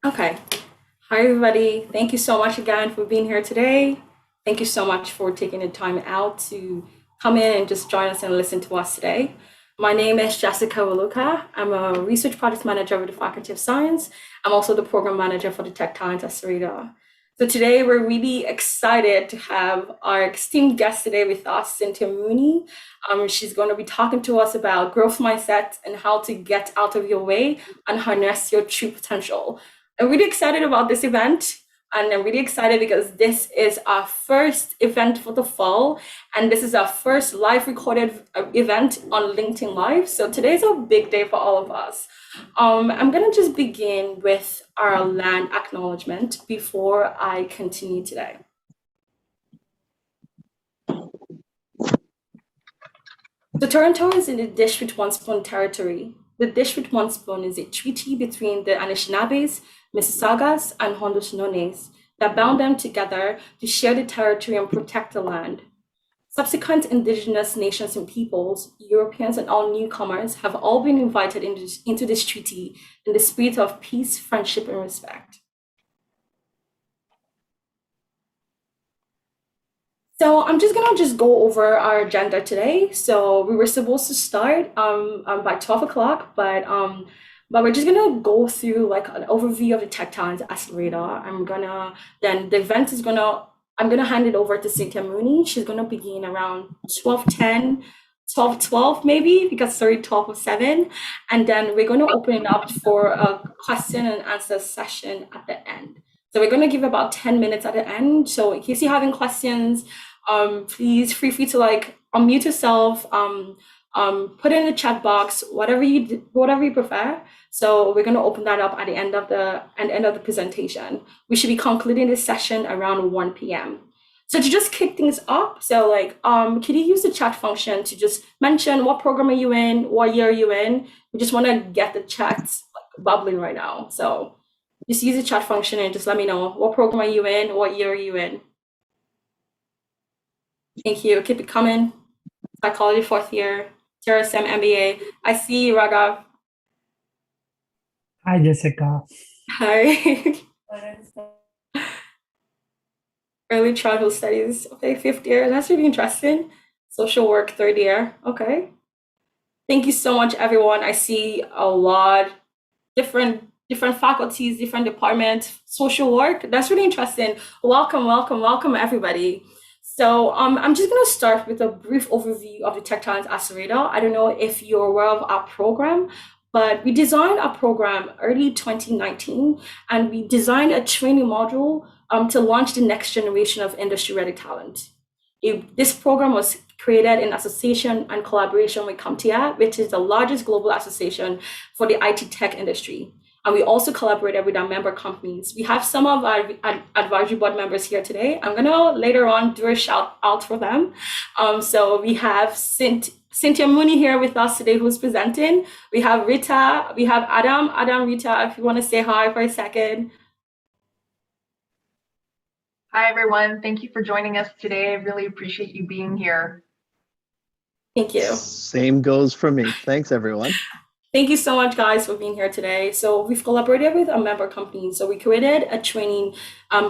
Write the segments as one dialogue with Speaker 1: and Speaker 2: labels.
Speaker 1: Okay. Hi, everybody. Thank you so much again for being here today. Thank you so much for taking the time out to come in and just join us and listen to us today. My name is Jessica Waluka. I'm a research project manager with the Faculty of Science. I'm also the program manager for the Tech Talent Accelerator. So today we're really excited to have our esteemed guest today with us, Cynthia Mooney. She's going to be talking to us about growth mindset and how to get out of your way and harness your true potential. I'm really excited about this event. And I'm really excited because this is our first event for the fall. And this is our first live recorded event on LinkedIn Live. So today's a big day for all of us. I'm going to just begin with our land acknowledgement before I continue today. So Toronto is in the Dish with One Spoon territory. The Dish with One Spoon is a treaty between the Anishinaabes, Mississaugas, and Haudenosaunee that bound them together to share the territory and protect the land. Subsequent indigenous nations and peoples, Europeans and all newcomers, have all been invited into this treaty in the spirit of peace, friendship, and respect. So I'm just gonna go over our agenda today. So we were supposed to start by 12 o'clock, but we're just gonna go through like an overview of the Tech Talent Accelerator. I'm gonna hand it over to Cynthia Mooney. She's gonna begin around 12:10, 12:12 maybe, because it's already 12:07. And then we're gonna open it up for a question and answer session at the end. So we're gonna give about 10 minutes at the end. So in case you're having questions, please feel free to like unmute yourself, put it in the chat box, whatever you prefer. So we're going to open that up at the end of the presentation. We should be concluding this session around 1 p.m. So to just kick things up, so like, can you use the chat function to just mention what program are you in, what year are you in? We just want to get the chats like bubbling right now. So just use the chat function and just let me know what program are you in, what year are you in. Thank you. Keep it coming. Psychology fourth year, TRSM MBA. I see you, Raghav.
Speaker 2: Hi, Jessica.
Speaker 1: Hi. Early childhood studies. Okay, fifth year. That's really interesting. Social work, third year. Okay. Thank you so much, everyone. I see a lot different faculties, different departments, social work. That's really interesting. Welcome, everybody. So I'm just gonna start with a brief overview of the Tech Talent Accelerator. I don't know if you're aware of our program, but we designed our program early 2019, and we designed a training module to launch the next generation of industry-ready talent. This program was created in association and collaboration with CompTIA, which is the largest global association for the IT tech industry. And we also collaborated with our member companies. We have some of our advisory board members here today. I'm gonna later on do a shout out for them. So we have Cynthia Mooney here with us today, who's presenting. We have Rita, we have Adam, Rita, if you wanna say hi for a second.
Speaker 3: Hi, everyone. Thank you for joining us today. I really appreciate you being here.
Speaker 1: Thank you.
Speaker 4: Same goes for me. Thanks, everyone.
Speaker 1: Thank you so much, guys, for being here today. So we've collaborated with a member company. So we created a training,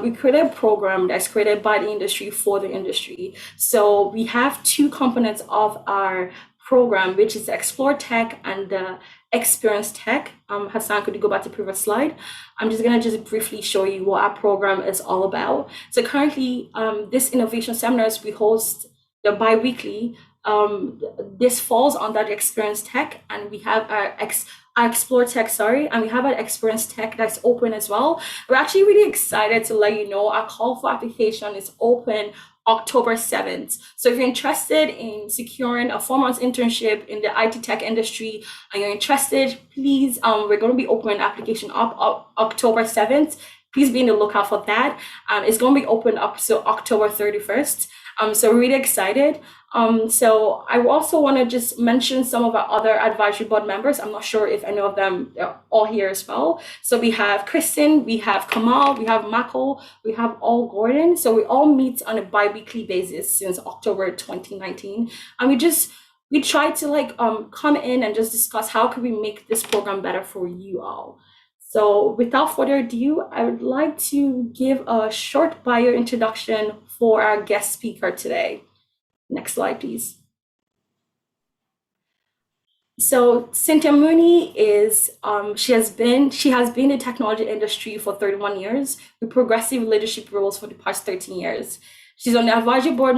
Speaker 1: we created a program that's created by the industry for the industry. So we have two components of our program, which is ExploreTech and the ExperienceTech. Hassan, could you go back to the previous slide? I'm just gonna briefly show you what our program is all about. So currently, this innovation seminars we host the bi-weekly. This falls under the ExperienceTech, and we have our ExploreTech, and we have our ExperienceTech that's open as well. We're actually really excited to let you know our call for application is open October 7th. So if you're interested in securing a 4-month internship in the IT tech industry and you're interested, please, we're going to be opening application up October 7th. Please be in the lookout for that. It's going to be open up to October 31st. So we're really excited. So I also want to just mention some of our other advisory board members. I'm not sure if any of them are all here as well. So we have Kristen, we have Kamal, we have Michael, we have all Gordon. So we all meet on a bi-weekly basis since October 2019. And we try to like come in and just discuss how can we make this program better for you all. So without further ado, I would like to give a short bio introduction for our guest speaker today. Next slide, please. So Cynthia Mooney is she has been in the technology industry for 31 years with progressive leadership roles for the past 13 years. She's on the advisory board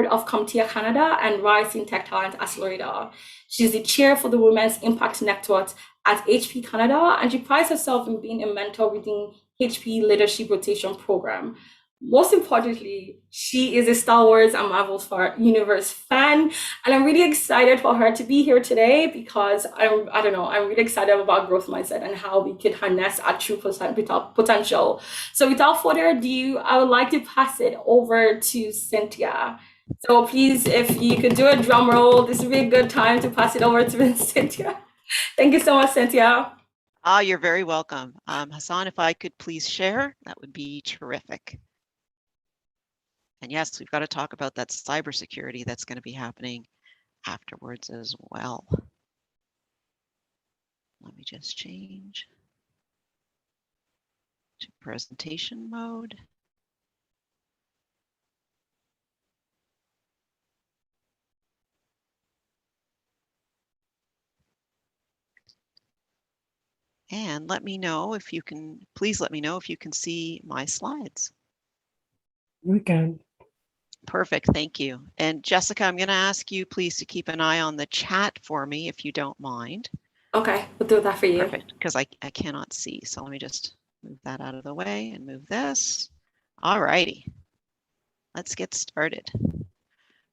Speaker 1: of CompTIA Canada and Rising Tech Talent Accelerator. She's the chair for the Women's Impact Network at HP Canada, and she prides herself in being a mentor within HP Leadership Rotation Program. Most importantly, she is a Star Wars and Marvel Universe fan, and I'm really excited for her to be here today because I'm really excited about growth mindset and how we could harness our true potential. So without further ado, I would like to pass it over to Cynthia. So please, if you could do a drum roll, this would be a good time to pass it over to Cynthia. Thank you so much, Cynthia.
Speaker 2: You're very welcome. Hassan, if I could please share, that would be terrific. And yes, we've got to talk about that cybersecurity that's going to be happening afterwards as well. Let me just change to presentation mode. And let me know if you can, please let me know if you can see my slides.
Speaker 5: We can.
Speaker 2: Perfect, thank you. And Jessica, I'm going to ask you please to keep an eye on the chat for me if you don't mind.
Speaker 1: Okay, we'll do that for you.
Speaker 2: Perfect, because I cannot see. So let me just move that out of the way and move this. All righty, let's get started.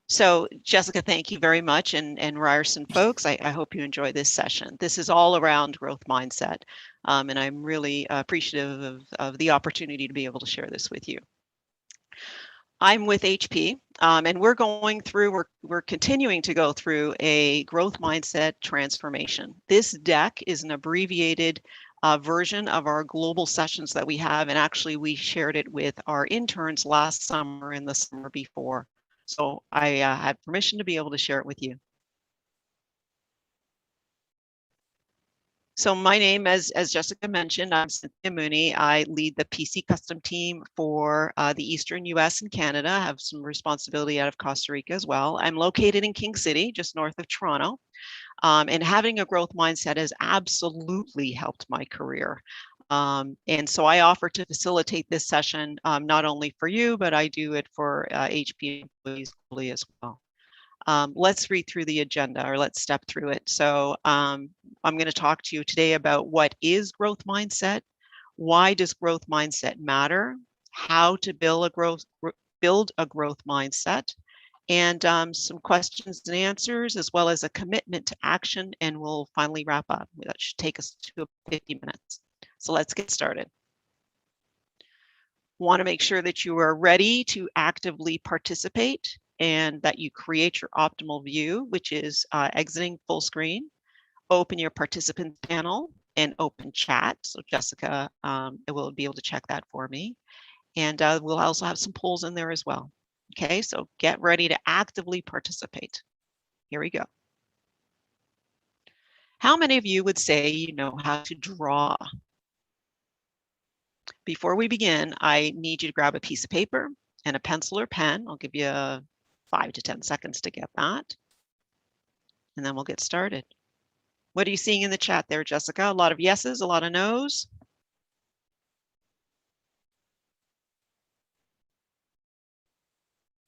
Speaker 2: So Jessica, thank you very much. And Ryerson folks, I hope you enjoy this session. This is all around growth mindset. And I'm really appreciative of the opportunity to be able to share this with you. I'm with HP, and we're continuing to go through a growth mindset transformation. This deck is an abbreviated version of our global sessions that we have, and actually we shared it with our interns last summer and the summer before. So I had permission to be able to share it with you. So my name, as Jessica mentioned, I'm Cynthia Mooney. I lead the PC custom team for the Eastern US and Canada. I have some responsibility out of Costa Rica as well. I'm located in King City, just north of Toronto. And having a growth mindset has absolutely helped my career. And so I offer to facilitate this session, not only for you, but I do it for HP employees globally as well. Let's read through the agenda, or let's step through it. So I'm going to talk to you today about what is growth mindset, why does growth mindset matter, how to build a growth mindset, and some questions and answers, as well as a commitment to action, and we'll finally wrap up. That should take us to 50 minutes. So let's get started. Want to make sure that you are ready to actively participate and that you create your optimal view, which is exiting full screen, open your participant panel, and open chat. So Jessica will be able to check that for me. And we'll also have some polls in there as well. Okay, so get ready to actively participate. Here we go. How many of you would say you know how to draw? Before we begin, I need you to grab a piece of paper and a pencil or pen. I'll give you 5 to 10 seconds to get that. And then we'll get started. What are you seeing in the chat there, Jessica? A lot of yeses, a lot of nos?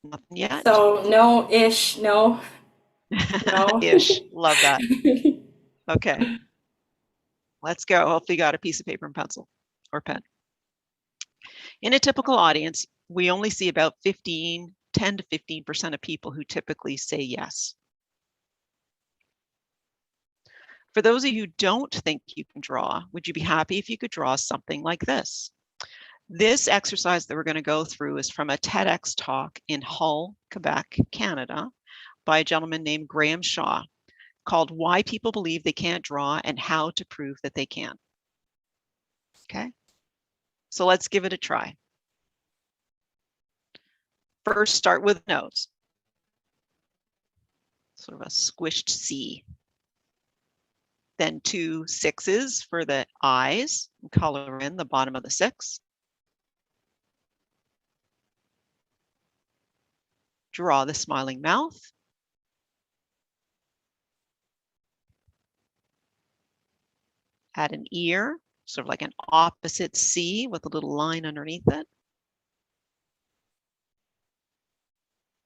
Speaker 2: Nothing yet?
Speaker 1: So no-ish, no. No.
Speaker 2: Ish, love that. Okay, let's go. Hopefully you got a piece of paper and pencil or pen. In a typical audience, we only see about 10 to 15% of people who typically say yes. For those of you who don't think you can draw, would you be happy if you could draw something like this? This exercise that we're going to go through is from a TEDx talk in Hull, Quebec, Canada, by a gentleman named Graham Shaw, called Why People Believe They Can't Draw and How to Prove That They Can. Okay, so let's give it a try. First, start with nose. Sort of a squished C. Then 2 6s for the eyes, and color in the bottom of the 6. Draw the smiling mouth. Add an ear, sort of like an opposite C with a little line underneath it.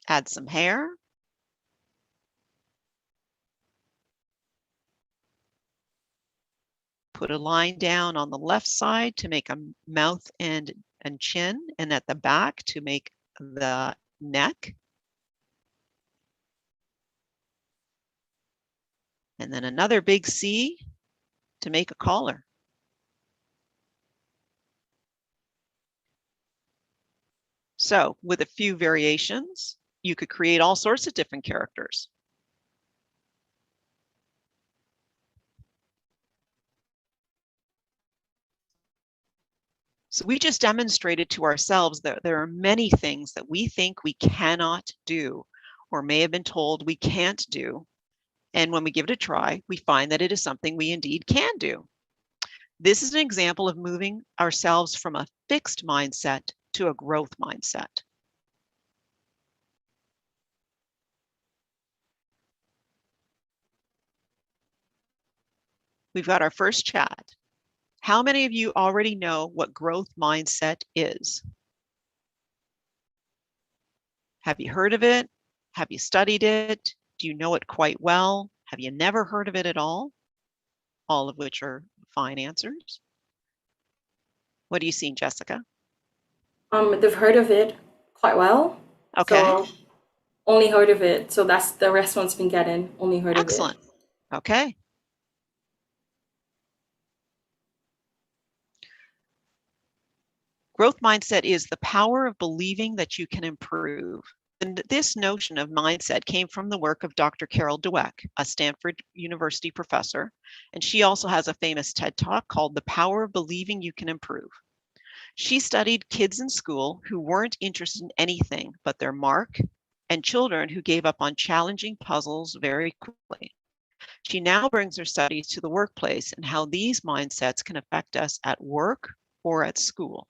Speaker 2: Add some hair. Put a line down on the left side to make a mouth and chin, and at the back to make the neck. And then another big C to make a collar. So with a few variations, you could create all sorts of different characters. So we just demonstrated to ourselves that there are many things that we think we cannot do or may have been told we can't do. And when we give it a try, we find that it is something we indeed can do. This is an example of moving ourselves from a fixed mindset to a growth mindset. We've got our first chat. How many of you already know what growth mindset is? Have you heard of it? Have you studied it? Do you know it quite well? Have you never heard of it at all? All of which are fine answers. What are you seeing, Jessica?
Speaker 1: They've heard of it quite well.
Speaker 2: Okay.
Speaker 1: So only heard of it. So that's the response been getting. Only heard of it.
Speaker 2: Excellent. Okay. Growth mindset is the power of believing that you can improve. And this notion of mindset came from the work of Dr. Carol Dweck, a Stanford University professor. And she also has a famous TED Talk called The Power of Believing You Can Improve. She studied kids in school who weren't interested in anything but their mark and children who gave up on challenging puzzles very quickly. She now brings her studies to the workplace and how these mindsets can affect us at work or at school.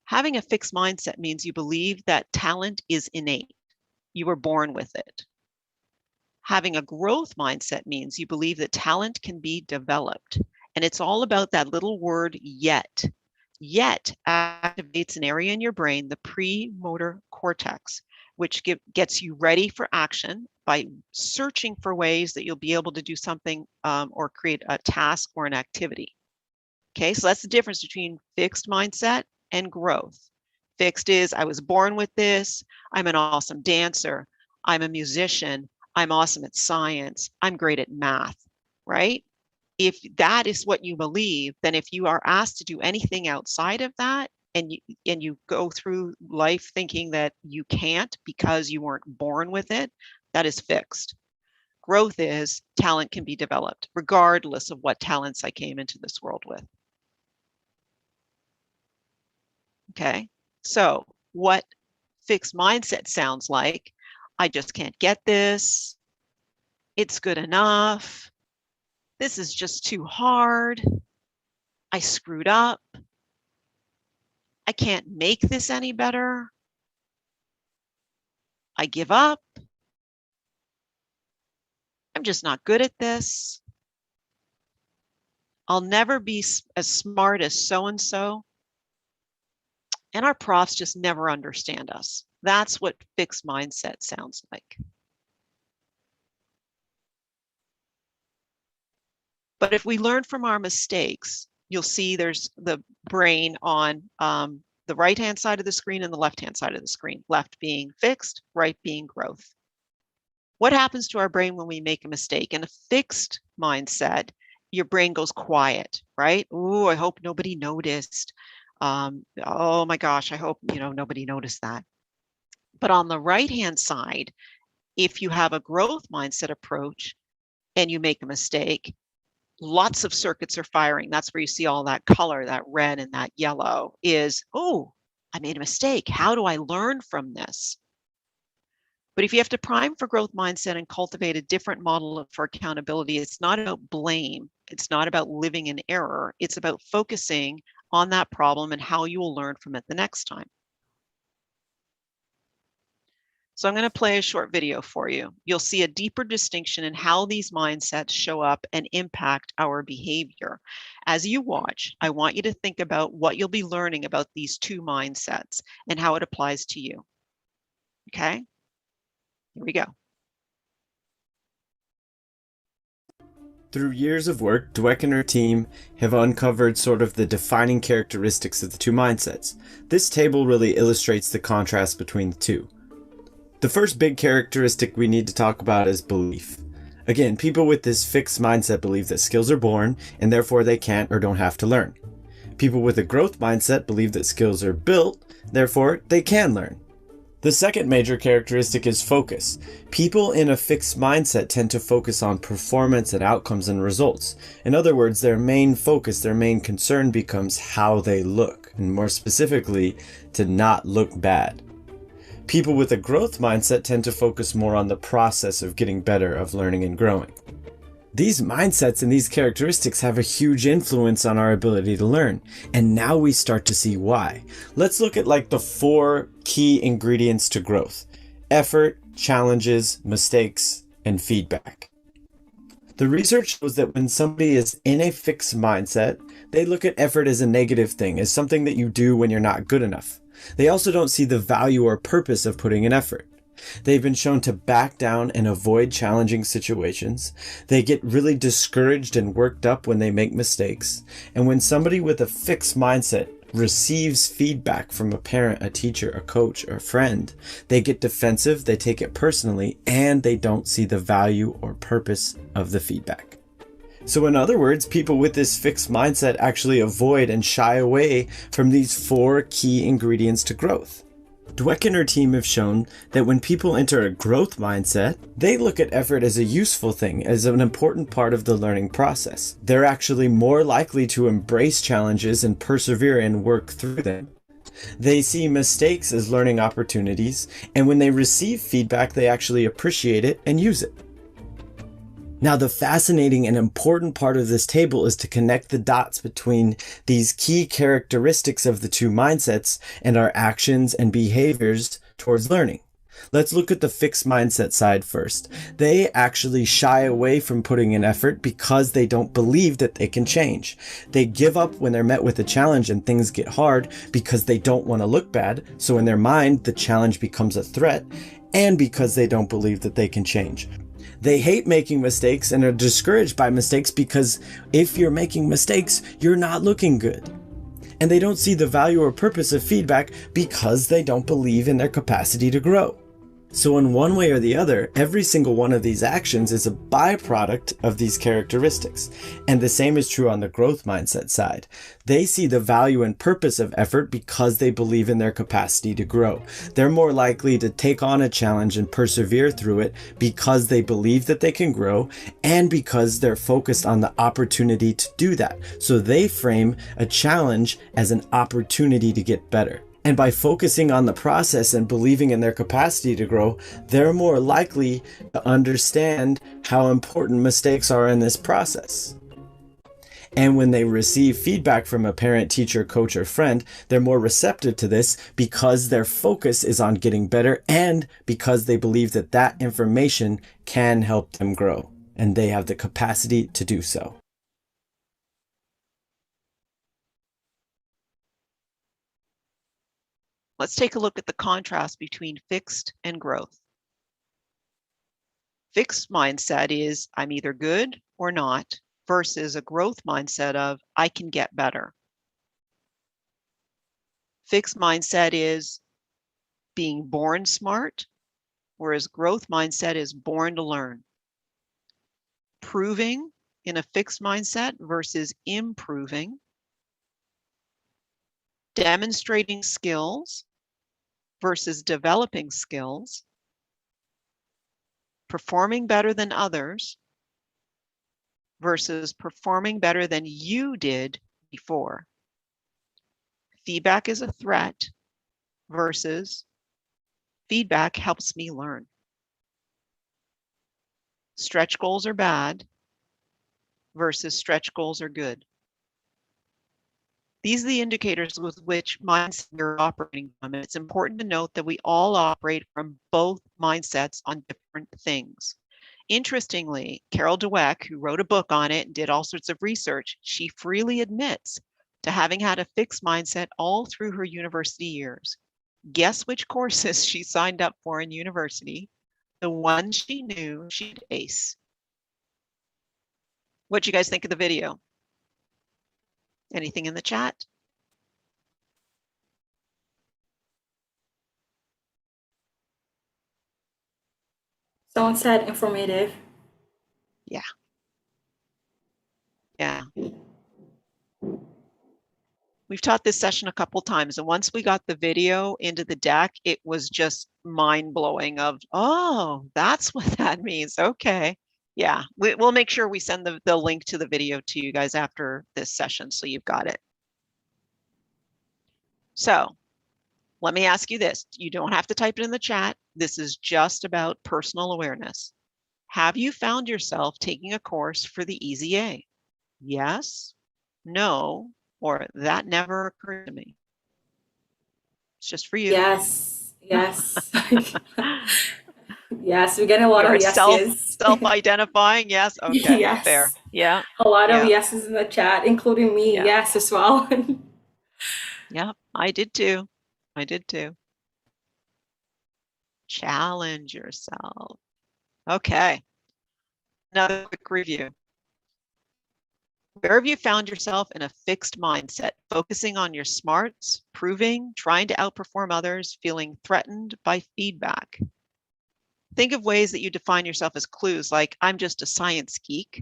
Speaker 2: Having a fixed mindset means you believe that talent is innate. You were born with it. Having a growth mindset means you believe that talent can be developed. And it's all about that little word yet. Yet activates an area in your brain, the premotor cortex, which gets you ready for action by searching for ways that you'll be able to do something or create a task or an activity. Okay, so that's the difference between fixed mindset and growth. Fixed is, I was born with this, I'm an awesome dancer, I'm a musician, I'm awesome at science, I'm great at math, right? If that is what you believe, then if you are asked to do anything outside of that, and you go through life thinking that you can't because you weren't born with it, that is fixed. Growth is talent can be developed, regardless of what talents I came into this world with. Okay, so what fixed mindset sounds like, I just can't get this, it's good enough, this is just too hard, I screwed up, I can't make this any better, I give up, I'm just not good at this, I'll never be as smart as so-and-so, and our profs just never understand us. That's what fixed mindset sounds like. But if we learn from our mistakes, you'll see there's the brain on the right-hand side of the screen and the left-hand side of the screen, left being fixed, right being growth. What happens to our brain when we make a mistake? In a fixed mindset, your brain goes quiet, right? Ooh, I hope nobody noticed. Oh my gosh, I hope nobody noticed that. But on the right-hand side, if you have a growth mindset approach and you make a mistake, lots of circuits are firing. That's where you see all that color, that red and that yellow is, oh, I made a mistake. How do I learn from this? But if you have to prime for growth mindset and cultivate a different model for accountability, it's not about blame. It's not about living in error. It's about focusing on that problem and how you will learn from it the next time. So I'm going to play a short video for you. You'll see a deeper distinction in how these mindsets show up and impact our behavior. As you watch, I want you to think about what you'll be learning about these two mindsets and how it applies to you. Okay? Here we go.
Speaker 6: Through years of work, Dweck and her team have uncovered sort of the defining characteristics of the two mindsets. This table really illustrates the contrast between the two. The first big characteristic we need to talk about is belief. Again, people with this fixed mindset believe that skills are born and therefore they can't or don't have to learn. People with a growth mindset believe that skills are built, therefore they can learn. The second major characteristic is focus. People in a fixed mindset tend to focus on performance and outcomes and results. In other words, their main focus, their main concern becomes how they look, and more specifically, to not look bad. People with a growth mindset tend to focus more on the process of getting better, of learning and growing. These mindsets and these characteristics have a huge influence on our ability to learn, and now we start to see why. Let's look at like the 4 key ingredients to growth: effort, challenges, mistakes, and feedback. The research shows that when somebody is in a fixed mindset, they look at effort as a negative thing, as something that you do when you're not good enough. They also don't see the value or purpose of putting in effort. They've been shown to back down and avoid challenging situations. They get really discouraged and worked up when they make mistakes. And when somebody with a fixed mindset receives feedback from a parent, a teacher, a coach, or a friend, they get defensive, they take it personally, and they don't see the value or purpose of the feedback. So in other words, people with this fixed mindset actually avoid and shy away from these 4 key ingredients to growth. Dweck and her team have shown that when people enter a growth mindset, they look at effort as a useful thing, as an important part of the learning process. They're actually more likely to embrace challenges and persevere and work through them. They see mistakes as learning opportunities, and when they receive feedback, they actually appreciate it and use it. Now, the fascinating and important part of this table is to connect the dots between these key characteristics of the two mindsets and our actions and behaviors towards learning. Let's look at the fixed mindset side first. They actually shy away from putting in effort because they don't believe that they can change. They give up when they're met with a challenge and things get hard because they don't want to look bad. So in their mind, the challenge becomes a threat, and because they don't believe that they can change. They hate making mistakes and are discouraged by mistakes because if you're making mistakes, you're not looking good. And they don't see the value or purpose of feedback because they don't believe in their capacity to grow. So in one way or the other, every single one of these actions is a byproduct of these characteristics. And the same is true on the growth mindset side. They see the value and purpose of effort because they believe in their capacity to grow. They're more likely to take on a challenge and persevere through it because they believe that they can grow and because they're focused on the opportunity to do that. So they frame a challenge as an opportunity to get better. And by focusing on the process and believing in their capacity to grow, they're more likely to understand how important mistakes are in this process. And when they receive feedback from a parent, teacher, coach, or friend, they're more receptive to this because their focus is on getting better and because they believe that that information can help them grow and they have the capacity to do so.
Speaker 2: Let's take a look at the contrast between fixed and growth. Fixed mindset is I'm either good or not, versus a growth mindset of I can get better. Fixed mindset is being born smart, whereas growth mindset is born to learn. Proving in a fixed mindset versus improving. Demonstrating skills versus developing skills, performing better than others versus performing better than you did before. Feedback is a threat versus feedback helps me learn. stretch goals are bad versus stretch goals are good. These are the indicators with which mindset you're operating from. And it's important to note that we all operate from both mindsets on different things. Interestingly, Carol Dweck, who wrote a book on it and did all sorts of research, she freely admits to having had a fixed mindset all through her university years. Guess which courses she signed up for in university? The one she knew she'd ace. What do you guys think of the video? Anything in the chat?
Speaker 1: Someone said informative.
Speaker 2: Yeah. Yeah. We've taught this session a couple times, and once we got the video into the deck, it was just mind-blowing of, oh, that's what that means. Okay. Yeah, we'll make sure we send the link to the video to you guys after this session, so you've got it. So let me ask you this. You don't have to type it in the chat. This is just about personal awareness. Have you found yourself taking a course for the Easy A? Yes, no, or that never occurred to me. It's just for you.
Speaker 1: Yes, yes. Yes, we're getting a lot of
Speaker 2: You're
Speaker 1: yeses.
Speaker 2: self-identifying, yes. Okay,
Speaker 1: Yes.
Speaker 2: fair. Yeah.
Speaker 1: A lot of
Speaker 2: Yeah.
Speaker 1: yeses in the chat, including me,
Speaker 2: Yeah.
Speaker 1: yes, as well.
Speaker 2: Yeah, I did too. I did too. Challenge yourself. Okay. Another quick review. Where have you found yourself in a fixed mindset, focusing on your smarts, proving, trying to outperform others, feeling threatened by feedback? Think of ways that you define yourself as clues, like I'm just a science geek,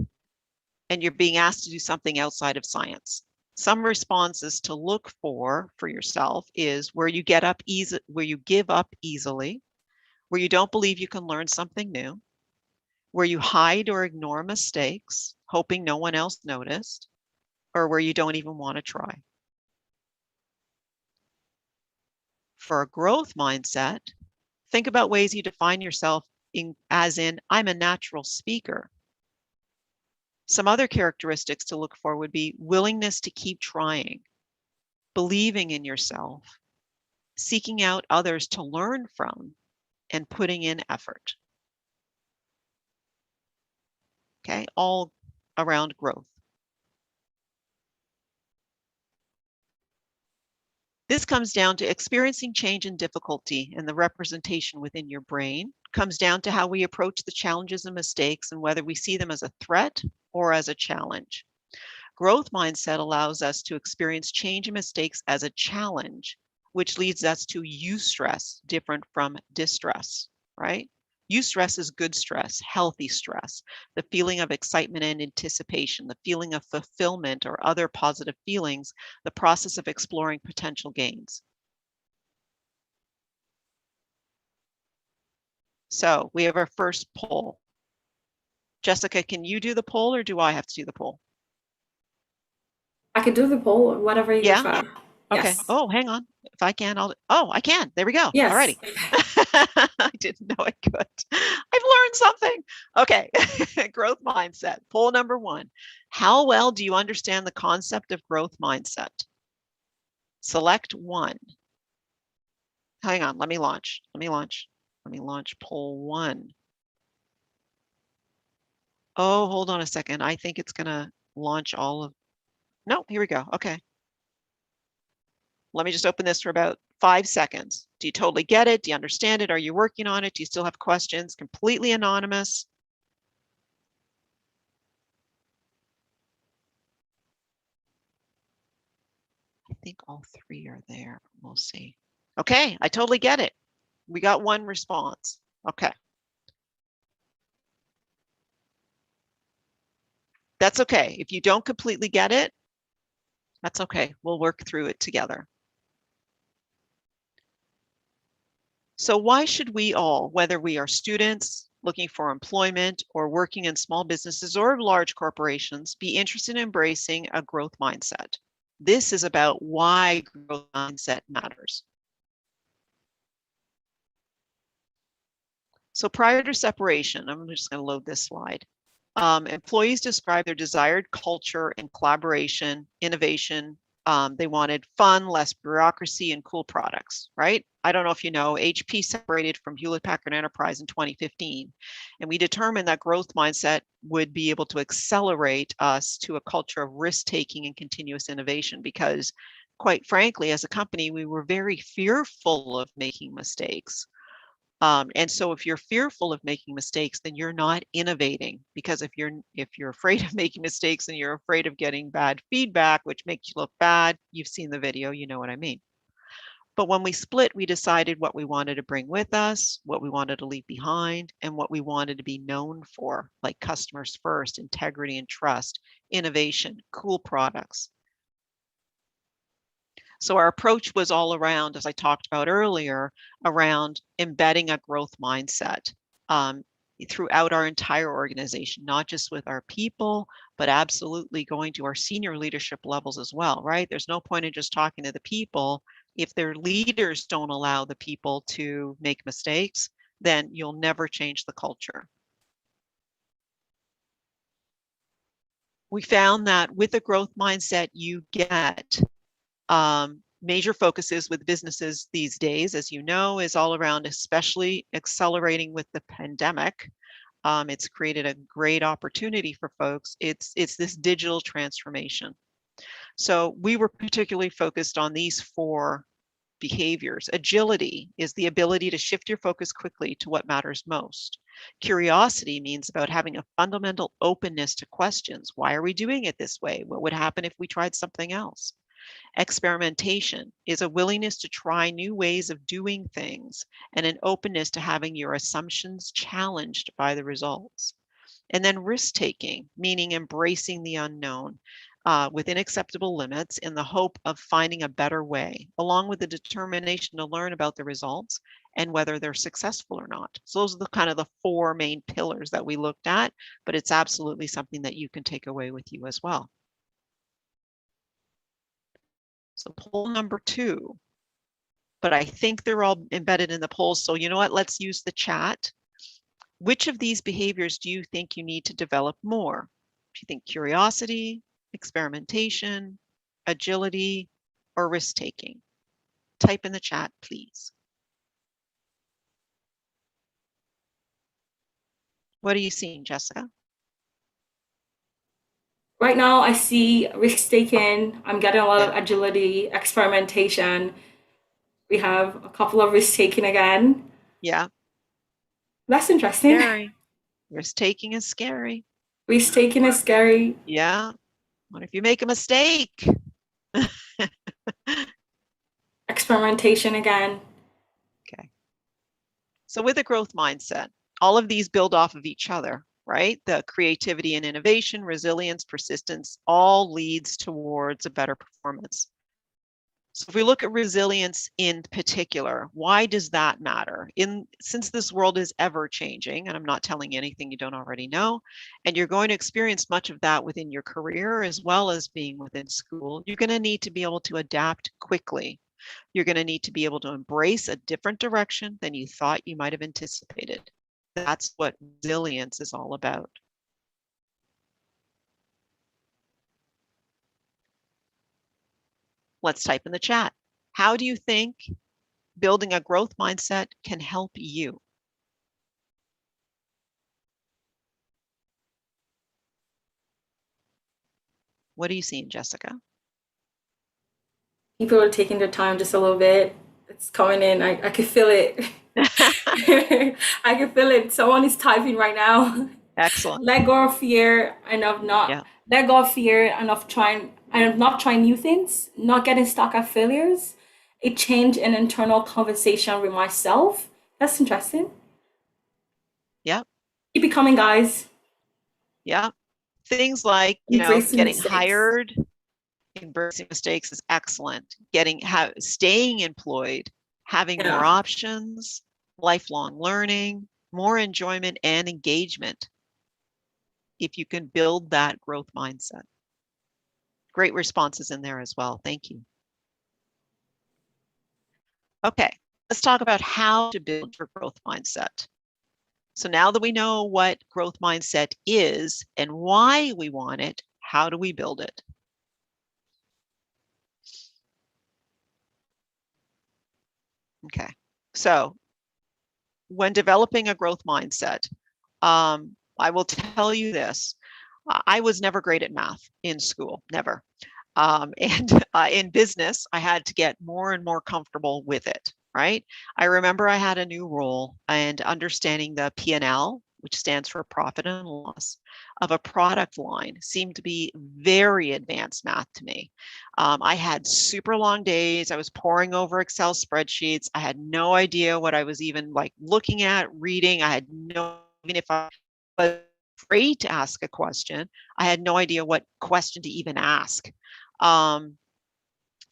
Speaker 2: and you're being asked to do something outside of science. Some responses to look for yourself is where you give up easily, where you don't believe you can learn something new, where you hide or ignore mistakes, hoping no one else noticed, or where you don't even want to try. For a growth mindset, think about ways you define yourself as in, I'm a natural speaker. Some other characteristics to look for would be willingness to keep trying, believing in yourself, seeking out others to learn from, and putting in effort. Okay, all around growth. This comes down to experiencing change and difficulty and the representation within your brain. Comes down to how we approach the challenges and mistakes and whether we see them as a threat or as a challenge. Growth mindset allows us to experience change and mistakes as a challenge, which leads us to eustress, different from distress, right? Eustress is good stress, healthy stress, the feeling of excitement and anticipation, the feeling of fulfillment or other positive feelings, the process of exploring potential gains. So we have our first poll. Jessica, can you do the poll or do I have to do the poll?
Speaker 1: I could do the poll, whatever you
Speaker 2: Yeah?
Speaker 1: prefer.
Speaker 2: Okay.
Speaker 1: Yes.
Speaker 2: Oh, hang on. If I can, I can. There we go.
Speaker 1: Yes.
Speaker 2: Alrighty. I didn't know I could. I've learned something. Okay. Growth mindset. Poll number 1. How well do you understand the concept of growth mindset? Select 1. Hang on. Let me launch poll 1. Oh, hold on a second. I think it's going to launch all of. No, here we go. Okay. Let me just open this for about 5 seconds. Do you totally get it? Do you understand it? Are you working on it? Do you still have questions? Completely anonymous. I think all 3 are there. We'll see. Okay, I totally get it. We got 1 response. Okay. That's okay. If you don't completely get it, that's okay. We'll work through it together. So why should we all, whether we are students looking for employment or working in small businesses or large corporations, be interested in embracing a growth mindset? This is about why growth mindset matters. So prior to separation, I'm just going to load this slide. Employees describe their desired culture and collaboration, innovation. They wanted fun, less bureaucracy, and cool products, right? I don't know if you know, HP separated from Hewlett-Packard Enterprise in 2015, and we determined that growth mindset would be able to accelerate us to a culture of risk-taking and continuous innovation because, quite frankly, as a company, we were very fearful of making mistakes. And so if you're fearful of making mistakes, then you're not innovating, because if you're afraid of making mistakes and you're afraid of getting bad feedback, which makes you look bad, you've seen the video, you know what I mean. But when we split, we decided what we wanted to bring with us, what we wanted to leave behind, and what we wanted to be known for, like customers first, integrity and trust, innovation, cool products. So our approach was all around, as I talked about earlier, around embedding a growth mindset throughout our entire organization, not just with our people, but absolutely going to our senior leadership levels as well, right? There's no point in just talking to the people. If their leaders don't allow the people to make mistakes, then you'll never change the culture. We found that with a growth mindset, you get major focuses with businesses these days, as you know, is all around, especially accelerating with the pandemic. It's created a great opportunity for folks. It's this digital transformation. So we were particularly focused on these 4 behaviors. Agility is the ability to shift your focus quickly to what matters most. Curiosity means about having a fundamental openness to questions. Why are we doing it this way? What would happen if we tried something else? Experimentation is a willingness to try new ways of doing things and an openness to having your assumptions challenged by the results. And then risk-taking, meaning embracing the unknown within acceptable limits in the hope of finding a better way, along with the determination to learn about the results and whether they're successful or not. So those are the kind of the 4 main pillars that we looked at, but it's absolutely something that you can take away with you as well. So poll number 2, but I think they're all embedded in the polls. So you know what, let's use the chat. Which of these behaviors do you think you need to develop more? Do you think curiosity, experimentation, agility, or risk-taking? Type in the chat, please. What are you seeing, Jessica?
Speaker 1: Right now, I see risk-taking. I'm getting a lot of
Speaker 2: Yeah.
Speaker 1: agility, experimentation. We have a couple of risk-taking again.
Speaker 2: Yeah,
Speaker 1: That's interesting.
Speaker 2: scary. Risk-taking is scary.
Speaker 1: Risk-taking is scary.
Speaker 2: Yeah. What if you make a mistake?
Speaker 1: Experimentation again.
Speaker 2: Okay. So with a growth mindset, all of these build off of each other, right? The creativity and innovation, resilience, persistence, all leads towards a better performance. So if we look at resilience in particular, why does that matter? Since this world is ever changing, and I'm not telling you anything you don't already know, and you're going to experience much of that within your career as well as being within school, you're going to need to be able to adapt quickly. You're going to need to be able to embrace a different direction than you thought you might have anticipated. That's what resilience is all about. Let's type in the chat. How do you think building a growth mindset can help you? What are you seeing, Jessica?
Speaker 1: People are taking their time just a little bit. It's coming in. I can feel it. I can feel it. Someone is typing right now.
Speaker 2: Excellent.
Speaker 1: Let go of fear and of not
Speaker 2: Yeah.
Speaker 1: let go of fear and of not trying new things, not getting stuck at failures. A change in internal conversation with myself. That's interesting.
Speaker 2: Yeah.
Speaker 1: Keep it coming, guys.
Speaker 2: Yeah. Things like,
Speaker 1: Embracing
Speaker 2: getting
Speaker 1: mistakes.
Speaker 2: hired, embracing mistakes is excellent. Staying employed, having more
Speaker 1: Yeah.
Speaker 2: options, lifelong learning, more enjoyment and engagement. If you can build that growth mindset. Great responses in there as well. Thank you. Okay, let's talk about how to build your growth mindset. So now that we know what growth mindset is and why we want it, how do we build it? Okay, so when developing a growth mindset, I will tell you this. I was never great at math in school, never. And in business, I had to get more and more comfortable with it, right? I remember I had a new role, and understanding the P&L, which stands for profit and loss, of a product line seemed to be very advanced math to me. I had super long days. I was poring over Excel spreadsheets. I had no idea what I was even like looking at, reading. I had no, even if I was afraid to ask a question, I had no idea what question to even ask.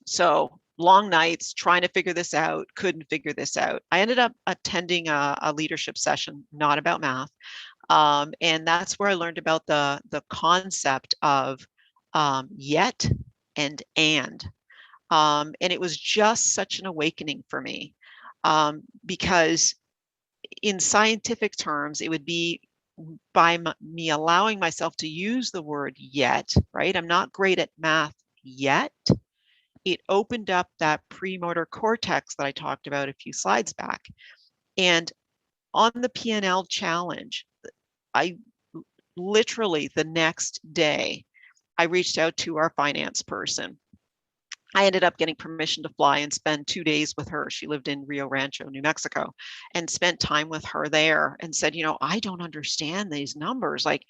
Speaker 2: So long nights trying to figure this out, couldn't figure this out. I ended up attending a leadership session, not about math. And that's where I learned about the concept of yet and. And it was just such an awakening for me, because in scientific terms, it would be by me allowing myself to use the word yet, right? I'm not great at math yet. It opened up that premotor cortex that I talked about a few slides back. And on the P&L challenge, I literally the next day, I reached out to our finance person. I ended up getting permission to fly and spend 2 days with her. She lived in Rio Rancho, New Mexico, and spent time with her there and said, I don't understand these numbers. Like,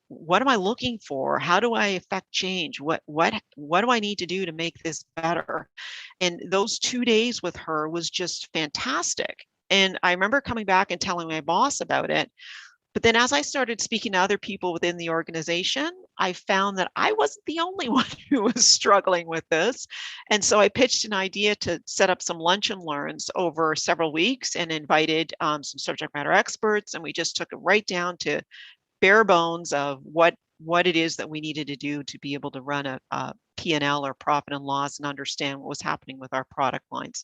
Speaker 2: what am I looking for? How do I affect change? What do I need to do to make this better? And those 2 days with her was just fantastic. And I remember coming back and telling my boss about it. But then as I started speaking to other people within the organization, I found that I wasn't the only one who was struggling with this. And so I pitched an idea to set up some lunch and learns over several weeks and invited some subject matter experts. And we just took it right down to bare bones of what it is that we needed to do to be able to run a P&L or profit and loss and understand what was happening with our product lines.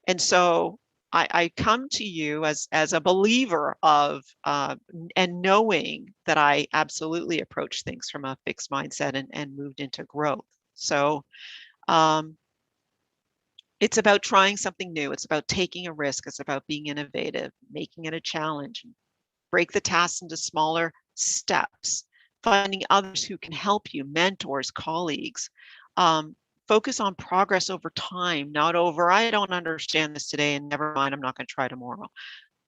Speaker 2: And so I come to you as a believer of and knowing that I absolutely approach things from a fixed mindset and moved into growth. So it's about trying something new. It's about taking a risk. It's about being innovative, making it a challenge. Break the tasks into smaller steps, finding others who can help you, mentors, colleagues. Focus on progress over time, not over, I don't understand this today and never mind, I'm not going to try tomorrow.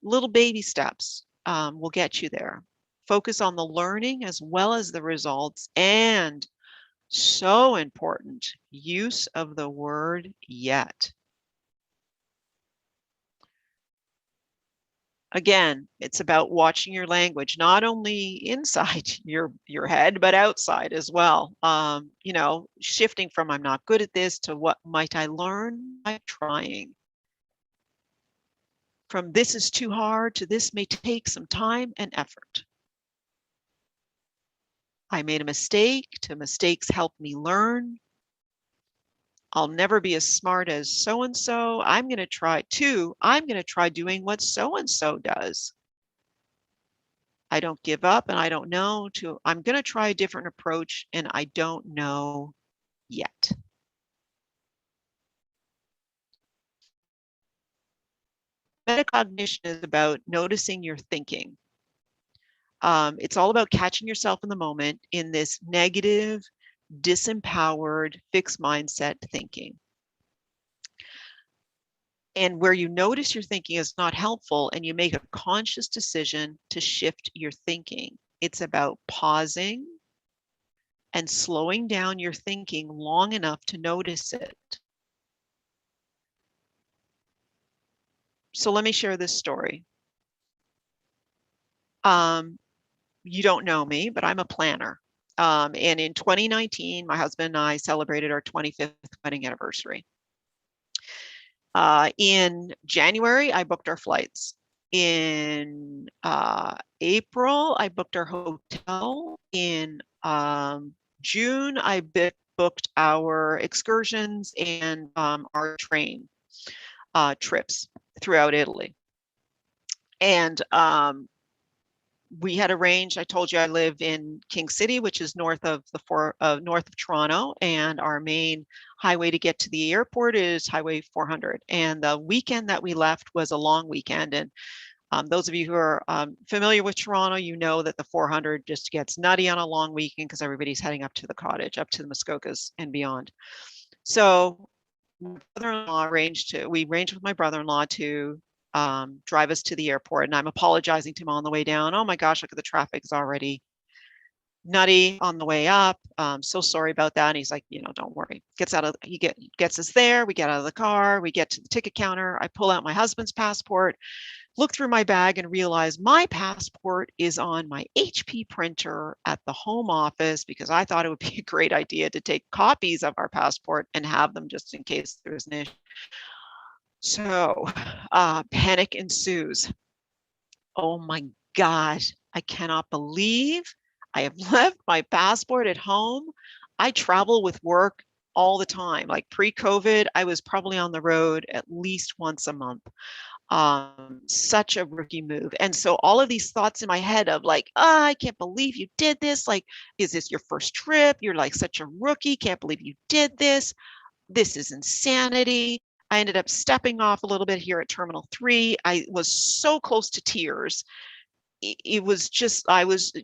Speaker 2: Little baby steps will get you there. Focus on the learning as well as the results, and so important, use of the word yet. Again, it's about watching your language, not only inside your head, but outside as well. Shifting from I'm not good at this to what might I learn by trying. From this is too hard to this may take some time and effort. I made a mistake to mistakes help me learn. I'll never be as smart as so-and-so. I'm going to try doing what so-and-so does. I don't give up and I don't know I'm going to try a different approach and I don't know yet. Metacognition is about noticing your thinking. It's all about catching yourself in the moment in this negative, disempowered, fixed mindset thinking. And where you notice your thinking is not helpful and you make a conscious decision to shift your thinking. It's about pausing and slowing down your thinking long enough to notice it. So let me share this story. You don't know me, but I'm a planner. And in 2019, my husband and I celebrated our 25th wedding anniversary. In January, I booked our flights. In April, I booked our hotel. In June, I booked our excursions and our train trips throughout Italy. And we had arranged, I told you I live in King City, which is north of Toronto, and our main highway to get to the airport is Highway 400. And the weekend that we left was a long weekend. And those of you who are familiar with Toronto, you know that the 400 just gets nutty on a long weekend because everybody's heading up to the cottage, up to the Muskokas and beyond. So my brother-in-law we arranged with my brother-in-law to drive us to the airport. And I'm apologizing to him on the way down. Oh my gosh, look at the traffic is already nutty on the way up. So sorry about that. And he's like, don't worry. Gets us there. We get out of the car. We get to the ticket counter. I pull out my husband's passport, look through my bag and realize my passport is on my HP printer at the home office because I thought it would be a great idea to take copies of our passport and have them just in case there's an issue. So panic ensues. Oh my gosh, I cannot believe I have left my passport at home. I travel with work all the time. Like pre-COVID, I was probably on the road at least once a month. Such a rookie move. And so all of these thoughts in my head of like, I can't believe you did this. Like, is this your first trip? You're like such a rookie. Can't believe you did this. This is insanity. I ended up stepping off a little bit here at Terminal 3. I was so close to tears. I was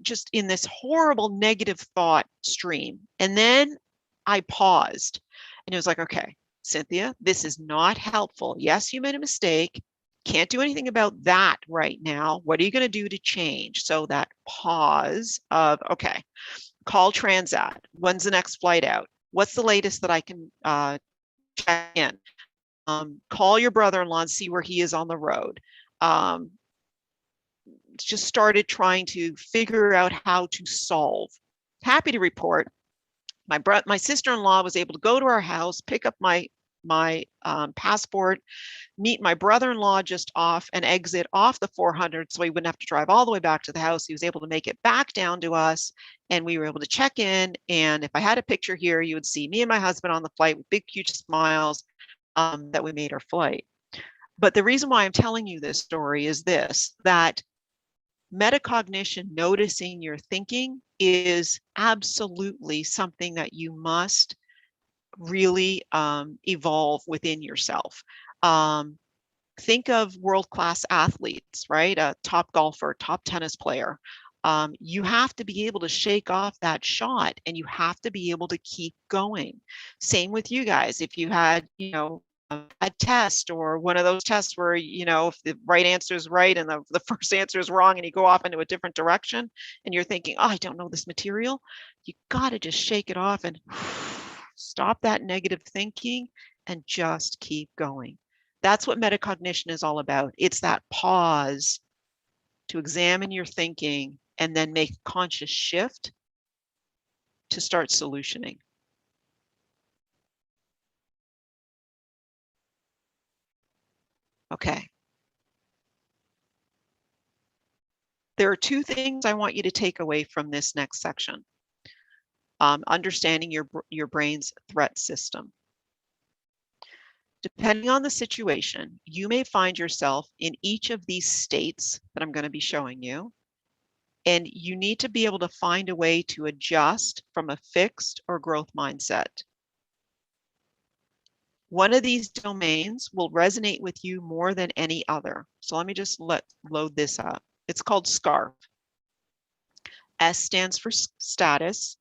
Speaker 2: just in this horrible negative thought stream. And then I paused and it was like, okay, Cynthia, this is not helpful. Yes, you made a mistake. Can't do anything about that right now. What are you going to do to change? So that pause of, okay, call Transat. When's the next flight out? What's the latest that I can check in? Call your brother-in-law and see where he is on the road. Just started trying to figure out how to solve. Happy to report, my sister-in-law was able to go to our house, pick up my passport, meet my brother-in-law just off and exit off the 400 so he wouldn't have to drive all the way back to the house. He was able to make it back down to us and we were able to check in. And if I had a picture here, you would see me and my husband on the flight with big, huge smiles that we made our flight. But the reason why I'm telling you this story is this, that metacognition, noticing your thinking, is absolutely something that you must really evolve within yourself. Think of world-class athletes, right? A top golfer, top tennis player. You have to be able to shake off that shot and you have to be able to keep going. Same with you guys. If you had, a test or one of those tests where, if the right answer is right and the first answer is wrong and you go off into a different direction and you're thinking, oh, I don't know this material, you got to just shake it off and stop that negative thinking and just keep going. That's what metacognition is all about. It's that pause to examine your thinking and then make a conscious shift to start solutioning. Okay. There are two things I want you to take away from this next section. Understanding your brain's threat system. Depending on the situation, you may find yourself in each of these states that I'm going to be showing you, and you need to be able to find a way to adjust from a fixed or growth mindset. One of these domains will resonate with you more than any other. So let me just load this up. It's called SCARF. S stands for status,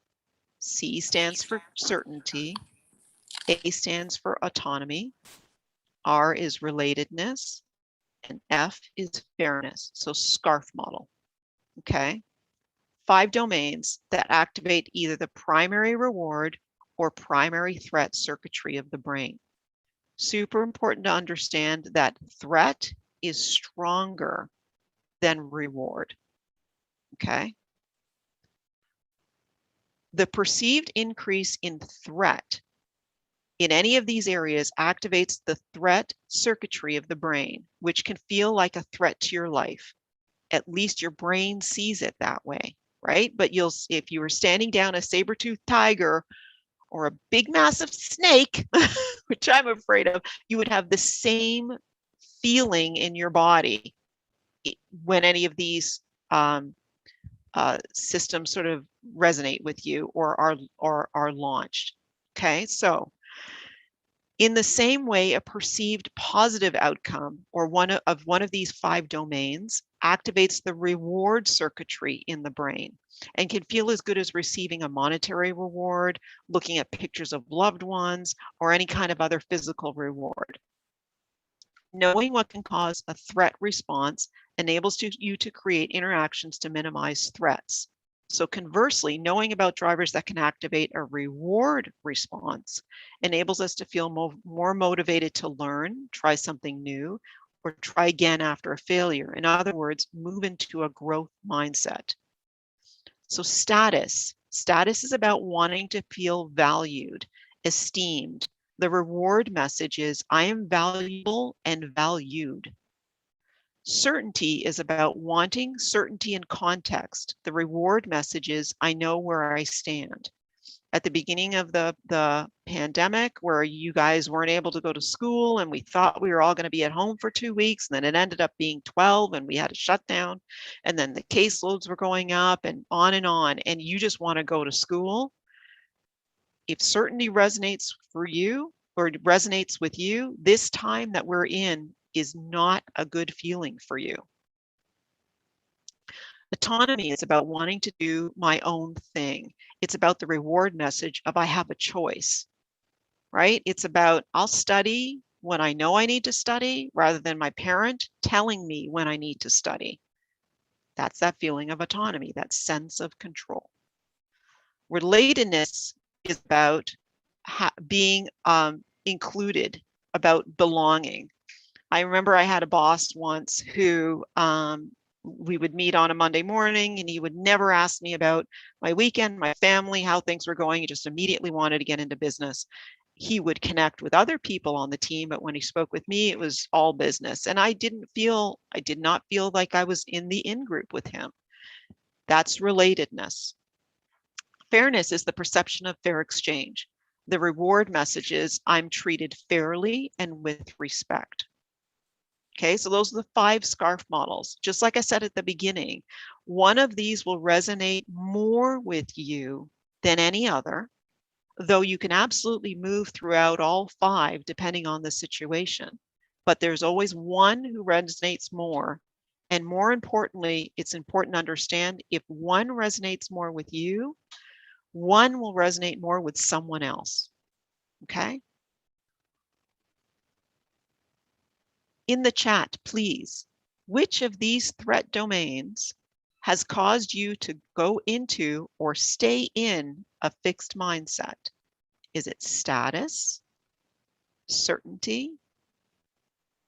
Speaker 2: C stands for certainty, A stands for autonomy, R is relatedness, and F is fairness. So SCARF model. Okay. 5 domains that activate either the primary reward or primary threat circuitry of the brain. Super important to understand that threat is stronger than reward. Okay. The perceived increase in threat in any of these areas activates the threat circuitry of the brain, which can feel like a threat to your life. At least your brain sees it that way, right? But if you were standing down a saber-toothed tiger or a big massive snake, which I'm afraid of, you would have the same feeling in your body when any of these systems sort of resonate with you or are launched. Okay, so in the same way, a perceived positive outcome or one of these 5 domains activates the reward circuitry in the brain and can feel as good as receiving a monetary reward, looking at pictures of loved ones, or any kind of other physical reward. Knowing what can cause a threat response enables you to create interactions to minimize threats. So conversely, knowing about drivers that can activate a reward response enables us to feel more motivated to learn, try something new, or try again after a failure. In other words, move into a growth mindset. So status is about wanting to feel valued, esteemed. The reward message is, I am valuable and valued. Certainty is about wanting certainty and context. The reward message is, I know where I stand. At the beginning of the pandemic, where you guys weren't able to go to school and we thought we were all going to be at home for 2 weeks, and then it ended up being 12 and we had a shutdown, and then the caseloads were going up and you just want to go to school. If certainty resonates for you or resonates with you, this time that we're in is not a good feeling for you. Autonomy is about wanting to do my own thing. It's about the reward message of I have a choice, right? It's about I'll study when I know I need to study rather than my parent telling me when I need to study. That's that feeling of autonomy, that sense of control. Relatedness is about being included, about belonging. I remember I had a boss once who we would meet on a Monday morning and he would never ask me about my weekend, my family, how things were going. He just immediately wanted to get into business. He would connect with other people on the team, but when he spoke with me, it was all business. And I did not feel like I was in the in-group with him. That's relatedness. Fairness is the perception of fair exchange. The reward message is I'm treated fairly and with respect. Okay, so those are the 5 SCARF models. Just like I said at the beginning, one of these will resonate more with you than any other, though you can absolutely move throughout all 5 depending on the situation. But there's always one who resonates more. And more importantly, it's important to understand if one resonates more with you, one will resonate more with someone else. Okay? In the chat, please, which of these threat domains has caused you to go into or stay in a fixed mindset? Is it status, certainty,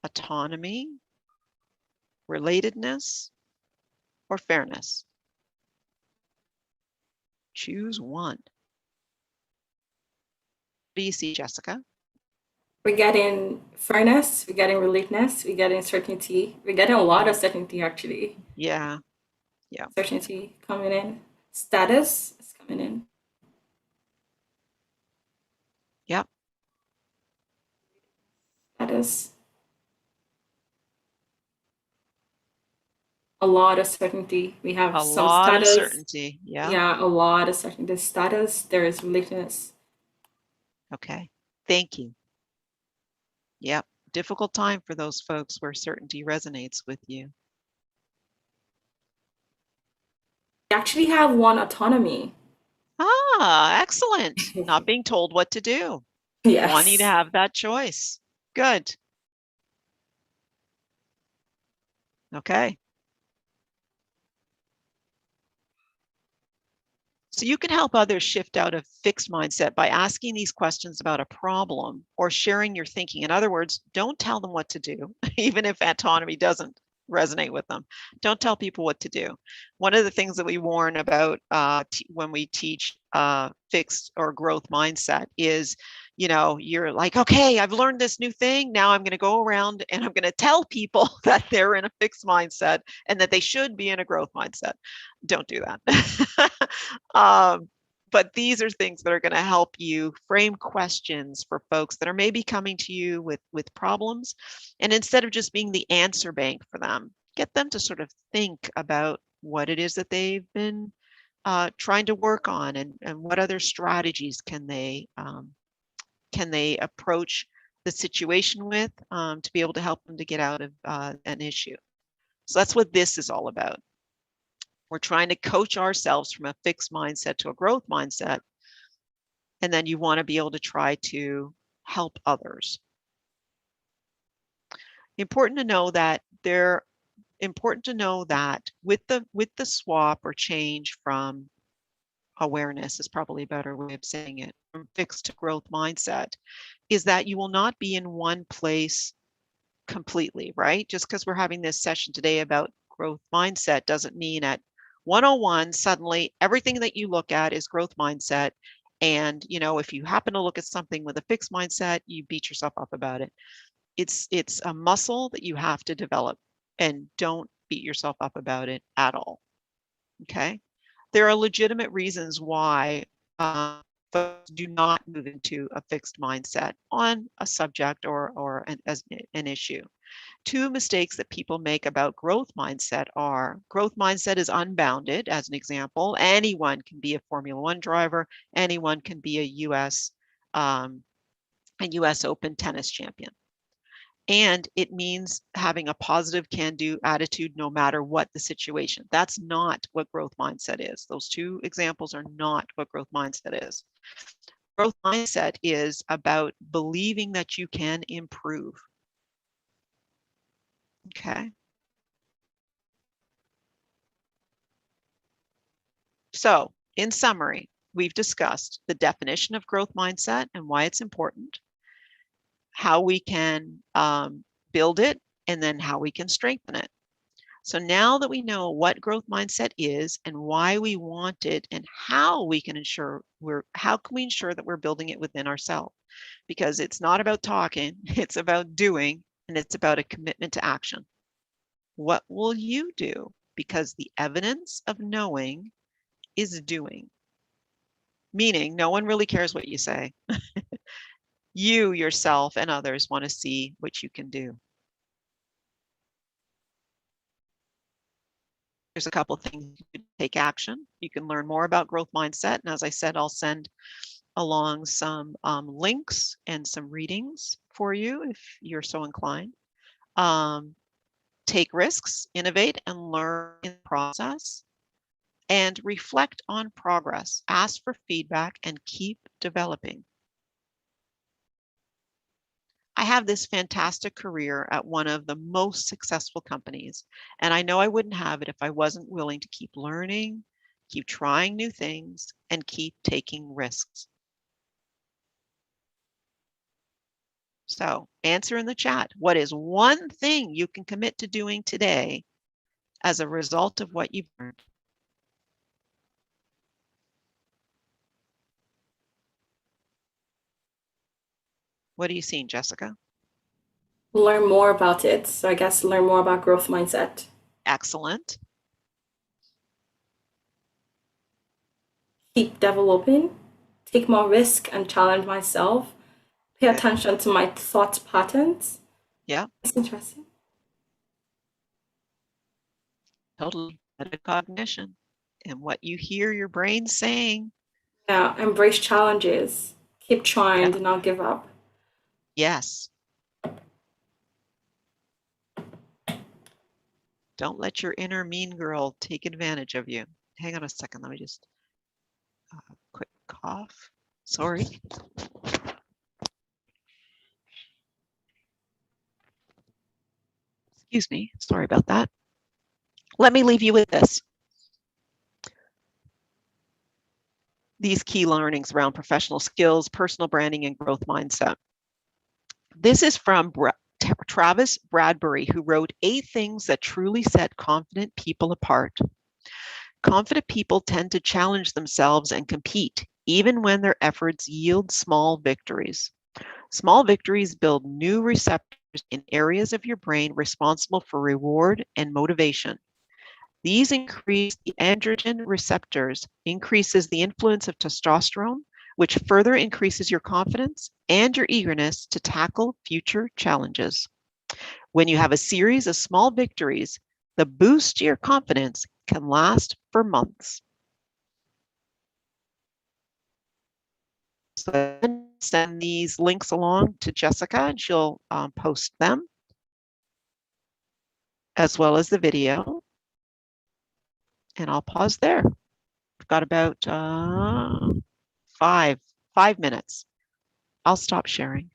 Speaker 2: autonomy, relatedness, or fairness? Choose one. What do you see, Jessica?
Speaker 1: We're getting fairness, we're getting relatedness, we're getting certainty. We're getting a lot of certainty, actually.
Speaker 2: Yeah.
Speaker 1: Certainty coming in. Status is coming in.
Speaker 2: Yep.
Speaker 1: Status. A lot of certainty. We have
Speaker 2: A
Speaker 1: some
Speaker 2: lot
Speaker 1: status.
Speaker 2: of certainty. Yeah.
Speaker 1: A lot of certainty. There's status, there is relatedness.
Speaker 2: Okay. Thank you. Yep. Difficult time for those folks where certainty resonates with you.
Speaker 1: We actually have one autonomy.
Speaker 2: Ah, excellent. Not being told what to do.
Speaker 1: Yes.
Speaker 2: Wanting to have that choice. Good. Okay. So you can help others shift out of fixed mindset by asking these questions about a problem or sharing your thinking. In other words, don't tell them what to do, even if autonomy doesn't resonate with them. Don't tell people what to do. One of the things that we warn about when we teach fixed or growth mindset is, you're like, okay, I've learned this new thing. Now I'm going to go around and I'm going to tell people that they're in a fixed mindset and that they should be in a growth mindset. Don't do that. But these are things that are going to help you frame questions for folks that are maybe coming to you with problems. And instead of just being the answer bank for them, get them to sort of think about what it is that they've been trying to work on, and what other strategies can they approach the situation with to be able to help them to get out of an issue. So that's what this is all about. We're trying to coach ourselves from a fixed mindset to a growth mindset. And then you want to be able to try to help others. Important to know that with the swap or change from awareness is probably a better way of saying it, from fixed to growth mindset, is that you will not be in one place completely, right? Just because we're having this session today about growth mindset doesn't mean at 101 suddenly everything that you look at is growth mindset. And if you happen to look at something with a fixed mindset, you beat yourself up about it. It's a muscle that you have to develop, and don't beat yourself up about it at all. Okay? There are legitimate reasons why folks do not move into a fixed mindset on a subject or as an issue. Two mistakes that people make about growth mindset are: growth mindset is unbounded. As an example, anyone can be a Formula One driver. Anyone can be a US Open tennis champion. And it means having a positive can-do attitude no matter what the situation. That's not what growth mindset is. Those two examples are not what growth mindset is. Growth mindset is about believing that you can improve. Okay. So, in summary, we've discussed the definition of growth mindset and why it's important, how we can build it, and then how we can strengthen it. So now that we know what growth mindset is and why we want it, and how we can ensure that we're building it within ourselves, because it's not about talking, it's about doing, and it's about a commitment to action. What will you do? Because the evidence of knowing is doing. Meaning, no one really cares what you say. You, yourself, and others want to see what you can do. There's a couple of things you can take action. You can learn more about growth mindset. And as I said, I'll send along some links and some readings for you if you're so inclined. Take risks, innovate, and learn in the process. And reflect on progress. Ask for feedback and keep developing. I have this fantastic career at one of the most successful companies, and I know I wouldn't have it if I wasn't willing to keep learning, keep trying new things, and keep taking risks. So, answer in the chat. What is one thing you can commit to doing today as a result of what you've learned? What are you seeing, Jessica?
Speaker 1: Learn more about it. So I guess learn more about growth mindset.
Speaker 2: Excellent.
Speaker 1: Keep developing, take more risk and challenge myself, pay attention to my thought patterns.
Speaker 2: Yeah.
Speaker 1: It's interesting.
Speaker 2: Totally. Metacognition and what you hear your brain saying.
Speaker 1: Yeah, embrace challenges. Keep trying, do not give up.
Speaker 2: Yes. Don't let your inner mean girl take advantage of you. Hang on a second. Let me just quick cough. Sorry. Excuse me. Sorry about that. Let me leave you with this. These key learnings around professional skills, personal branding, and growth mindset. This is from Travis Bradbury, who wrote 8 things that truly set confident people apart. Confident people tend to challenge themselves and compete, even when their efforts yield small victories. Small victories build new receptors in areas of your brain responsible for reward and motivation. These increase the androgen receptors, increases the influence of testosterone, which further increases your confidence and your eagerness to tackle future challenges. When you have a series of small victories, the boost to your confidence can last for months. So send these links along to Jessica and she'll post them as well as the video. And I'll pause there. We've got about 5 minutes. I'll stop sharing.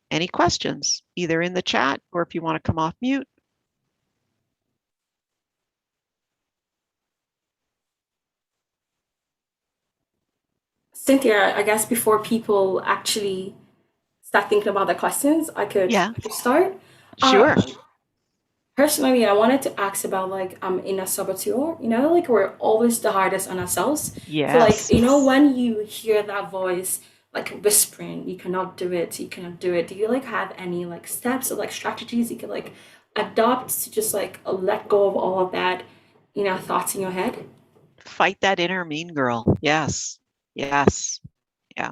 Speaker 2: Any questions, either in the chat or if you want to come off mute?
Speaker 1: Cynthia, I guess before people actually start thinking about the questions, I could start.
Speaker 2: Sure.
Speaker 1: Personally, I wanted to ask about like inner saboteur. You know, like we're always the hardest on ourselves.
Speaker 2: Yes.
Speaker 1: So like, you know, when you hear that voice like whispering, you cannot do it, you cannot do it. Do you like have any like steps or like strategies you could like adopt to just like let go of all of that, you know, thoughts in your head?
Speaker 2: Fight that inner mean girl. Yes. Yes. Yeah.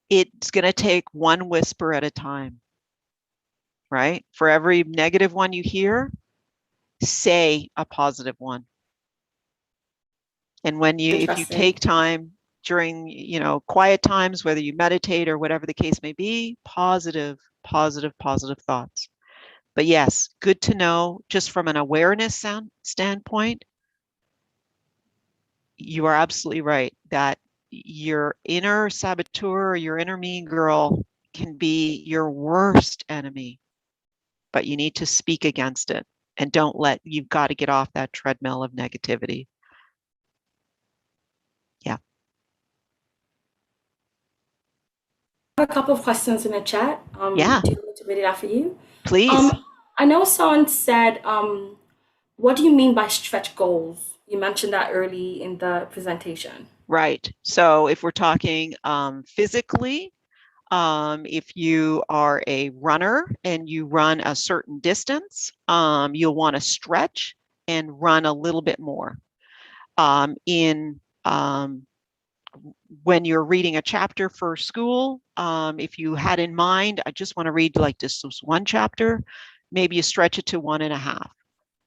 Speaker 2: It's going to take one whisper at a time, right? For every negative one you hear, say a positive one. And when if you take time during, you know, quiet times, whether you meditate or whatever the case may be, positive thoughts. But yes, good to know just from an awareness standpoint, you are absolutely right that your inner saboteur or your inner mean girl can be your worst enemy, but you need to speak against it and you've got to get off that treadmill of negativity. Yeah.
Speaker 1: I have a couple of questions in the chat.
Speaker 2: Yeah.
Speaker 1: Do you want to read it out for you?
Speaker 2: Please.
Speaker 1: I know someone said, what do you mean by stretch goals? You mentioned that early in the presentation.
Speaker 2: Right. So if we're talking physically, if you are a runner and you run a certain distance, you'll want to stretch and run a little bit more. When you're reading a chapter for school, if you had in mind, I just want to read like this one chapter, maybe you stretch it to 1.5.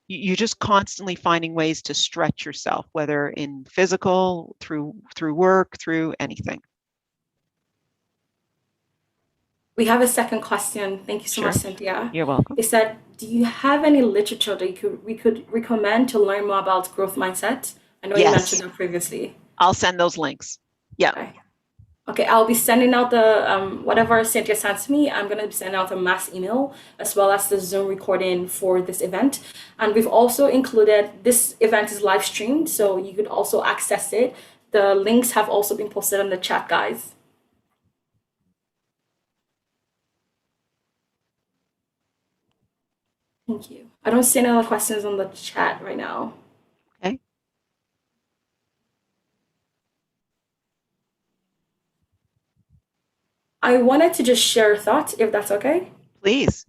Speaker 2: You're just constantly finding ways to stretch yourself, whether in physical, through work, through anything.
Speaker 1: We have a second question. Thank you so much,
Speaker 2: Sure.
Speaker 1: Cynthia.
Speaker 2: You're welcome.
Speaker 1: They said, do you have any literature that we could recommend to learn more about growth mindset? I know you mentioned that previously.
Speaker 2: I'll send those links. Yeah.
Speaker 1: Okay, I'll be sending out the whatever Cynthia sends me. I'm gonna be sending out a mass email as well as the Zoom recording for this event. And we've also included, this event is live streamed, so you could also access it. The links have also been posted in the chat, guys. Thank you. I don't see any other questions on the chat right now.
Speaker 2: Okay.
Speaker 1: I wanted to just share a thought, if that's okay.
Speaker 2: Please.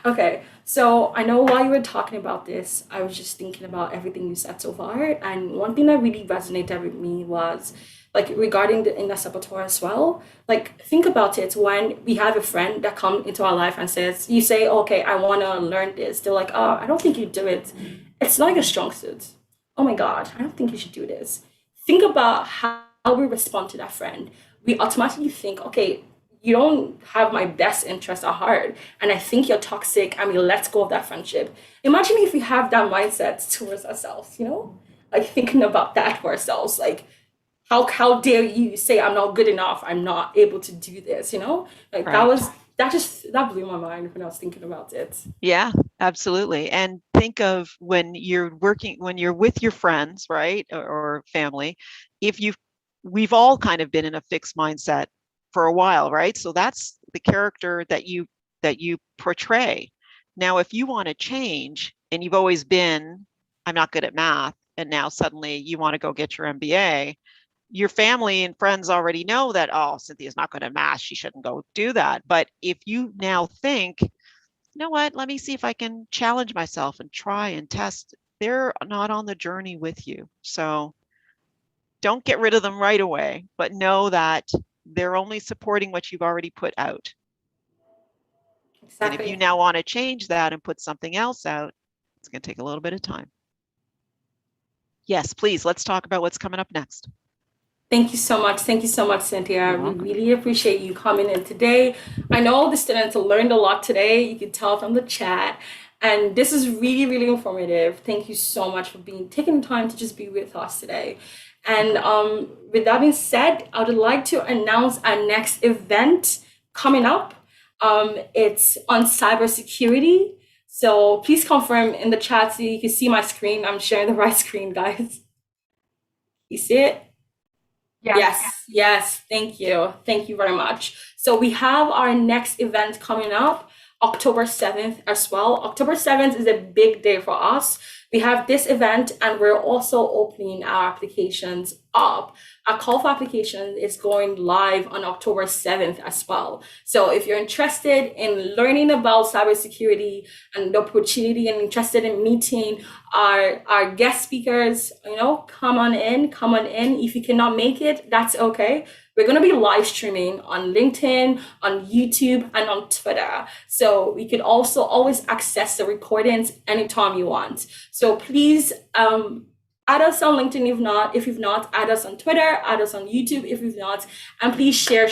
Speaker 1: Okay, so I know while you were talking about this, I was just thinking about everything you said so far. And one thing that really resonated with me was like regarding the inner saboteur as well. Like think about it when we have a friend that comes into our life and says, you say, okay, I want to learn this. They're like, oh, I don't think you do it. It's not your strong suit. Oh my God, I don't think you should do this. Think about how we respond to that friend. We automatically think, okay, you don't have my best interest at heart, and I think you're toxic, and we let go of that friendship. Imagine if we have that mindset towards ourselves, you know, like thinking about that for ourselves, like how dare you say I'm not good enough, I'm not able to do this, you know, like
Speaker 2: Right.
Speaker 1: that blew my mind when I was thinking about it.
Speaker 2: Yeah, absolutely. And think of when you're with your friends, right, or family, we've all kind of been in a fixed mindset for a while, right? So that's the character that you portray. Now, if you want to change and you've always been, I'm not good at math, and now suddenly you want to go get your MBA, your family and friends already know that, oh, Cynthia's not good at math, she shouldn't go do that. But if you now think, you know what, let me see if I can challenge myself and try and test, they're not on the journey with you. So don't get rid of them right away, but know that they're only supporting what you've already put out.
Speaker 1: Exactly.
Speaker 2: And if you now want to change that and put something else out, It's going to take a little bit of time. Yes, please, let's talk about what's coming up next.
Speaker 1: Thank you so much. Thank you so much, Cynthia.
Speaker 2: You're
Speaker 1: We
Speaker 2: welcome.
Speaker 1: really appreciate you coming in today. I know the students learned a lot today. You can tell from the chat. And this is really, really informative. Thank you so much for taking the time to just be with us today. And with that being said, I would like to announce our next event coming up. It's on cybersecurity. So please confirm in the chat so you can see my screen. I'm sharing the right screen, guys. You see it? Yes. Thank you. Thank you very much. So we have our next event coming up October 7th as well. October 7th is a big day for us. We have this event and we're also opening our applications up. Our call for applications is going live on October 7th as well. So if you're interested in learning about cybersecurity and the opportunity and interested in meeting our guest speakers, come on in. If you cannot make it, that's okay. We're going to be live streaming on LinkedIn, on YouTube, and on Twitter. So we could also always access the recordings anytime you want. So please add us on LinkedIn if you've not, add us on Twitter, add us on YouTube if you've not, and please share.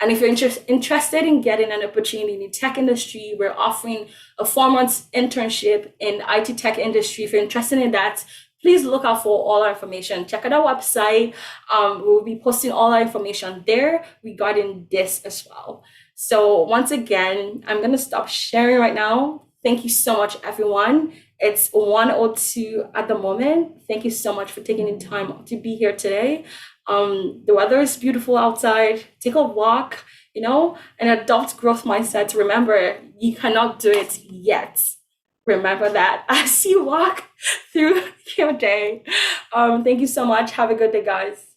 Speaker 1: And if you're interested in getting an opportunity in the tech industry, we're offering a 4-month internship in IT tech industry. If you're interested in that, please look out for all our information. Check out our website. We'll be posting all our information there regarding this as well. So once again, I'm going to stop sharing right now. Thank you so much, everyone. It's 1:02 at the moment. Thank you so much for taking the time to be here today. The weather is beautiful outside. Take a walk, and adopt growth mindset. Remember, you cannot do it yet. Remember that as you walk through your day. Thank you so much. Have a good day, guys.